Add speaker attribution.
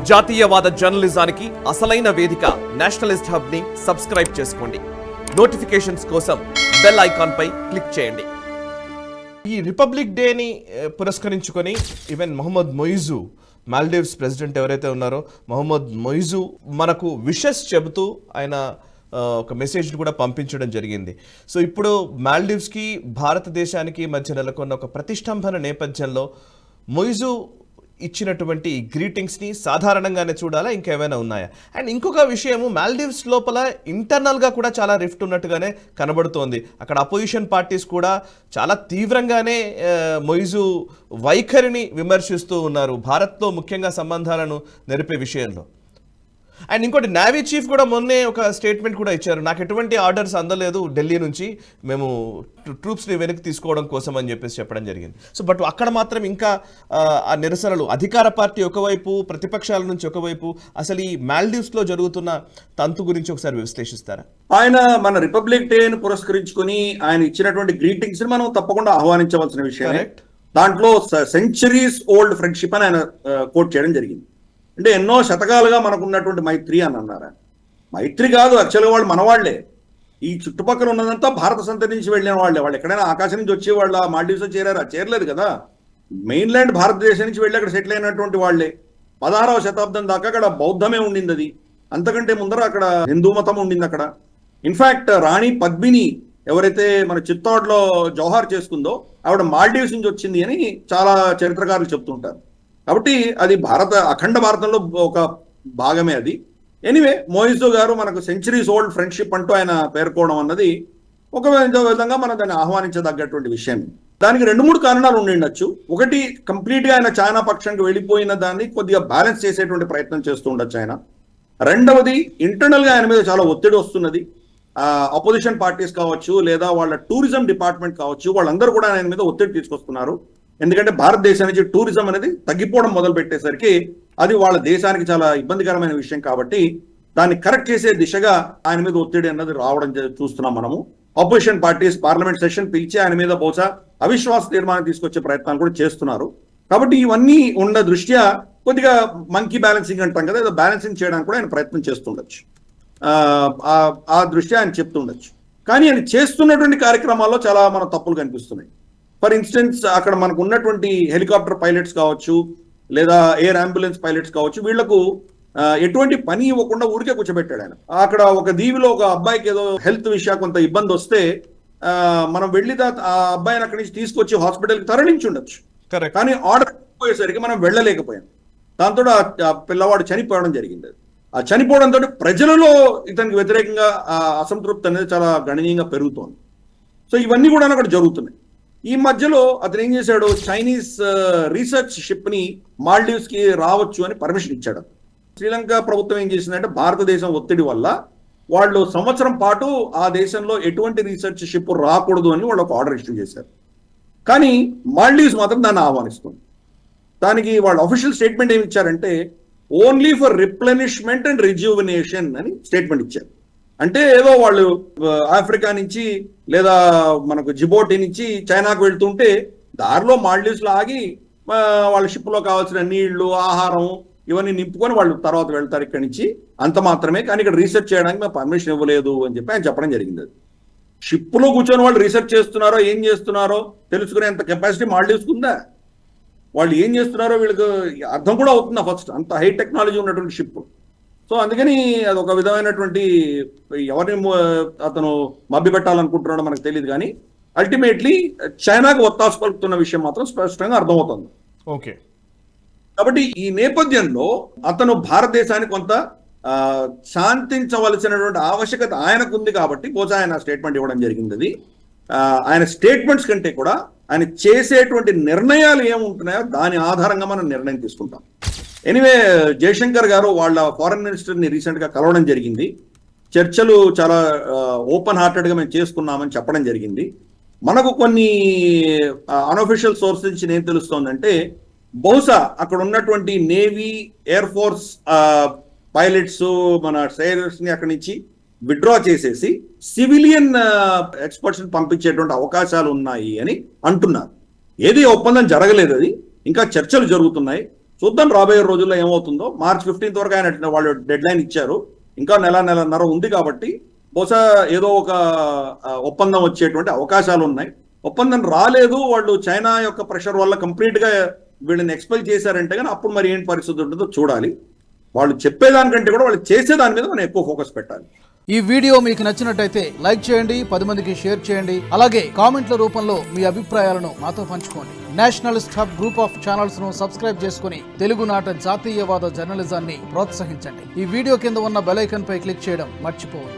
Speaker 1: జాతీయవాద జర్నలిజానికి అసలైన వేదిక నేషనలిస్ట్ హబ్ ని సబ్స్క్రైబ్ చేసుకోండి. నోటిఫికేషన్స్ కోసం బెల్ ఐకాన్ పై క్లిక్ చేయండి. ఈ రిపబ్లిక్ డేని పురస్కరించుకొని ఈవెన్ మొహమ్మద్ మొయిజు, మాల్దీవ్స్ ప్రెసిడెంట్ ఎవరైతే ఉన్నారో మొహమ్మద్ మొయిజు మనకు విషెస్ చెబుతూ ఆయన ఒక మెసేజ్ కూడా పంపించడం జరిగింది. సో ఇప్పుడు మాల్దీవ్స్కి భారతదేశానికి మధ్య నెలకొన్న ఒక ప్రతిష్టంభన నేపథ్యంలో మొయిజు ఇచ్చినటువంటి గ్రీటింగ్స్ని సాధారణంగానే చూడాలా, ఇంకేమైనా ఉన్నాయా? అండ్ ఇంకొక విషయము, మాల్దీవ్స్ లోపల ఇంటర్నల్గా కూడా చాలా రిఫ్ట్ ఉన్నట్టుగానే కనబడుతోంది. అక్కడ అపోజిషన్ పార్టీస్ కూడా చాలా తీవ్రంగానే మొయిజు వైఖరిని విమర్శిస్తూ ఉన్నారు, భారత్తో ముఖ్యంగా సంబంధాలను నెరిపే విషయంలో. అండ్ ఇంకోటి, నేవీ చీఫ్ కూడా మొన్నే ఒక స్టేట్మెంట్ కూడా ఇచ్చారు, నాకు ఎటువంటి ఆర్డర్స్ అందలేదు ఢిల్లీ నుంచి, మేము ట్రూప్స్ని వెనక్కి తీసుకోవడం కోసం అని చెప్పడం జరిగింది. సో బట్ అక్కడ మాత్రం ఇంకా ఆ నిరసనలు, అధికార పార్టీ ఒకవైపు, ప్రతిపక్షాల నుంచి ఒకవైపు, అసలు ఈ మాల్దీవ్స్లో జరుగుతున్న తంతు గురించి ఒకసారి విశ్లేషిస్తారా?
Speaker 2: ఆయన మన రిపబ్లిక్ డేను పురస్కరించుకొని ఆయన ఇచ్చినటువంటి గ్రీటింగ్స్ ని మనం తప్పకుండా ఆహ్వానించవలసిన విషయం. దాంట్లో సెంచరీస్ ఓల్డ్ ఫ్రెండ్షిప్ అని ఆయన కోట్ చేయడం జరిగింది. అంటే ఎన్నో శతకాలుగా మనకు ఉన్నటువంటి మైత్రి అని అన్నారు. మైత్రి కాదు, యాక్చువల్గా వాళ్ళు మనవాళ్లే. ఈ చుట్టుపక్కల ఉన్నదంతా భారత సంతతి నుంచి వెళ్ళిన వాళ్ళే. వాళ్ళు ఎక్కడైనా ఆకాశం నుంచి వచ్చే వాళ్ళ మాల్దీవ్స్ చేరారా? చేరలేదు కదా. మెయిన్లాండ్ భారతదేశం నుంచి వెళ్ళి అక్కడ సెటిల్ అయినటువంటి వాళ్ళే. 16వ శతాబ్దం దాకా అక్కడ బౌద్ధమే ఉండింది. అది అంతకంటే ముందర అక్కడ హిందూ మతం ఉండింది అక్కడ. ఇన్ఫాక్ట్ రాణి పద్మిని ఎవరైతే మన చిత్తోడ్లో జౌహార్ చేసుకుందో ఆవిడ మాల్దీవ్స్ నుంచి వచ్చింది అని చాలా చరిత్రకారులు చెప్తుంటారు. కాబట్టి అది అఖండ భారతంలో ఒక భాగమే అది. ఎనీవే, మొయిజు గారు మనకు సెంచరీస్ ఓల్డ్ ఫ్రెండ్షిప్ అంటూ ఆయన పేర్కోవడం అన్నది ఒక విధంగా మనం దాన్ని ఆహ్వానించదగ్గటువంటి విషయం. దానికి 2-3 కారణాలు ఉండిండొచ్చు. ఒకటి, కంప్లీట్గా ఆయన చైనా పక్షానికి వెళ్ళిపోయిన దాన్ని కొద్దిగా బ్యాలెన్స్ చేసేటువంటి ప్రయత్నం చేస్తూ ఉండొచ్చు ఆయన. రెండవది, ఇంటర్నల్గా ఆయన మీద చాలా ఒత్తిడి వస్తున్నది. అపోజిషన్ పార్టీస్ కావచ్చు, లేదా వాళ్ళ టూరిజం డిపార్ట్మెంట్ కావచ్చు, వాళ్ళందరూ కూడా ఆయన మీద ఒత్తిడి తీసుకొస్తున్నారు. ఎందుకంటే భారతదేశం నుంచి టూరిజం అనేది తగ్గిపోవడం మొదలు పెట్టేసరికి అది వాళ్ళ దేశానికి చాలా ఇబ్బందికరమైన విషయం. కాబట్టి దాన్ని కరెక్ట్ చేసే దిశగా ఆయన మీద ఒత్తిడి అన్నది రావడం చూస్తున్నాం మనము. అపోజిషన్ పార్టీస్ పార్లమెంట్ సెషన్ పిలిచి ఆయన మీద బహుశా అవిశ్వాస తీర్మానం తీసుకొచ్చే ప్రయత్నాలు కూడా చేస్తున్నారు. కాబట్టి ఇవన్నీ ఉన్న దృష్ట్యా కొద్దిగా మంకీ బ్యాలెన్సింగ్ అంటాం కదా, ఏదో బ్యాలెన్సింగ్ చేయడానికి కూడా ఆయన ప్రయత్నం చేస్తుండొచ్చు. ఆ దృష్ట్యా ఆయన చెప్తుండొచ్చు. కానీ ఆయన చేస్తున్నటువంటి కార్యక్రమాల్లో చాలా మన తప్పులు కనిపిస్తున్నాయి. ఫర్ ఇన్స్టెన్స్, అక్కడ మనకు ఉన్నటువంటి హెలికాప్టర్ పైలట్స్ కావచ్చు, లేదా ఎయిర్ అంబులెన్స్ పైలట్స్ కావచ్చు, వీళ్లకు ఎటువంటి పని ఇవ్వకుండా ఊరికే కూర్చోబెట్టాడు ఆయన. అక్కడ ఒక దీవిలో ఒక అబ్బాయికి ఏదో హెల్త్ విషయా కొంత ఇబ్బంది వస్తే మనం వెళ్ళి ఆ అబ్బాయిని అక్కడి నుంచి తీసుకొచ్చి హాస్పిటల్కి తరలించి ఉండొచ్చు. కానీ ఆర్డర్ పోయేసరికి మనం వెళ్ళలేకపోయాం. దాంతో ఆ పిల్లవాడు చనిపోవడం జరిగింది. ఆ చనిపోవడంతో ప్రజలలో ఇతనికి వ్యతిరేకంగా అసంతృప్తి అనేది చాలా గణనీయంగా పెరుగుతోంది. సో ఇవన్నీ కూడా అక్కడ జరుగుతున్నాయి. ఈ మధ్యలో అతను ఏం చేశాడు, చైనీస్ రీసెర్చ్ షిప్ ని మాల్దీవ్స్ కి రావచ్చు అని పర్మిషన్ ఇచ్చాడు. శ్రీలంక ప్రభుత్వం ఏం చేసిందంటే, భారతదేశం ఒత్తిడి వల్ల వాళ్ళు సంవత్సరం పాటు ఆ దేశంలో ఎటువంటి రీసెర్చ్ షిప్ రాకూడదు అని వాళ్ళు ఒక ఆర్డర్ ఇష్యూ చేశారు. కానీ మాల్దీవ్స్ మాత్రం దాన్ని ఆహ్వానిస్తుంది. దానికి వాళ్ళు అఫీషియల్ స్టేట్మెంట్ ఏమి ఇచ్చారంటే, ఓన్లీ ఫర్ రిప్లెనిష్మెంట్ అండ్ రిజ్యూవినేషన్ అని స్టేట్మెంట్ ఇచ్చారు. అంటే ఏదో వాళ్ళు ఆఫ్రికా నుంచి లేదా మనకు జిబోటి నుంచి చైనాకు వెళ్తుంటే దారిలో మాల్దీవ్స్లో ఆగి వాళ్ళ షిప్లో కావాల్సిన నీళ్లు, ఆహారం ఇవన్నీ నింపుకొని వాళ్ళు తర్వాత వెళ్తారు ఇక్కడి నుంచి, అంత మాత్రమే. కానీ ఇక్కడ రీసెర్చ్ చేయడానికి మేము పర్మిషన్ ఇవ్వలేదు అని చెప్పి ఆయన చెప్పడం జరిగింది. అది షిప్లో కూర్చొని వాళ్ళు రీసెర్చ్ చేస్తున్నారో ఏం చేస్తున్నారో తెలుసుకునేంత కెపాసిటీ మాల్దీవ్స్కి ఉందా? వాళ్ళు ఏం చేస్తున్నారో వీళ్ళకి అర్థం కూడా అవుతుందా? ఫస్ట్ అంత హై టెక్నాలజీ ఉన్నటువంటి షిప్. సో అందుకని అది ఒక విధమైనటువంటి, ఎవరిని అతను మభ్య పెట్టాలనుకుంటున్నాడో మనకు తెలియదు. కానీ అల్టిమేట్లీ చైనాకు ఒత్తాసు పలుకుతున్న విషయం మాత్రం స్పష్టంగా అర్థమవుతుంది.
Speaker 1: ఓకే.
Speaker 2: కాబట్టి ఈ నేపథ్యంలో అతను భారతదేశానికి కొంత శాంతించవలసినటువంటి ఆవశ్యకత ఆయనకు ఉంది. కాబట్టి బహుశా ఆయన స్టేట్మెంట్ ఇవ్వడం జరిగింది. అది ఆయన స్టేట్మెంట్స్ కంటే కూడా ఆయన చేసేటువంటి నిర్ణయాలు ఏముంటున్నాయో దాని ఆధారంగా మనం నిర్ణయం తీసుకుంటాం. ఎనీవే, జయశంకర్ గారు వాళ్ళ ఫారెన్ మినిస్టర్ని రీసెంట్గా కలవడం జరిగింది. చర్చలు చాలా ఓపెన్ హార్టెడ్గా మేము చేసుకున్నామని చెప్పడం జరిగింది. మనకు కొన్ని అన్అఫీషియల్ సోర్స్ నుంచి ఏం తెలుస్తోందంటే, బహుశా అక్కడ ఉన్నటువంటి నేవీ, ఎయిర్ ఫోర్స్ పైలట్స్, మన సైలర్స్ని అక్కడి నుంచి విత్డ్రా చేసేసి సివిలియన్ ఎక్స్పర్ట్స్ని పంపించేటువంటి అవకాశాలు ఉన్నాయి అని అంటున్నారు. ఏది ఒప్పందం జరగలేదు, అది ఇంకా చర్చలు జరుగుతున్నాయి. చూద్దాం రాబోయే రోజుల్లో ఏమవుతుందో. మార్చ్ 15 వరకు ఆయన వాళ్ళు డెడ్ లైన్ ఇచ్చారు. ఇంకా నెలన్నర ఉంది కాబట్టి బహుశా ఏదో ఒక ఒప్పందం వచ్చేటువంటి అవకాశాలు ఉన్నాయి. ఒప్పందం రాలేదు, వాళ్ళు చైనా యొక్క ప్రెషర్ వల్ల కంప్లీట్ గా వీళ్ళని ఎక్స్పెల్ చేశారంటే కానీ అప్పుడు మరి ఏంటి పరిస్థితి ఉంటుందో చూడాలి. వాళ్ళు చెప్పేదానికంటే కూడా వాళ్ళు చేసేదాని మీద మనం ఎక్కువ ఫోకస్ పెట్టాలి.
Speaker 3: ఈ వీడియో మీకు నచ్చినట్టయితే లైక్ చేయండి, 10 మందికి షేర్ చేయండి. అలాగే కామెంట్ల రూపంలో మీ అభిప్రాయాలను మాతో పంచుకోండి. Nationalist hub group of channels ను సబ్స్క్రైబ్ చేసుకుని తెలుగునాట జాతీయవాద జర్నలిజాన్ని ప్రోత్సహించండి. ఈ వీడియో కింద ఉన్న బెల్ ఐకాన్ పై క్లిక్ చేయడం మర్చిపోవద్దు.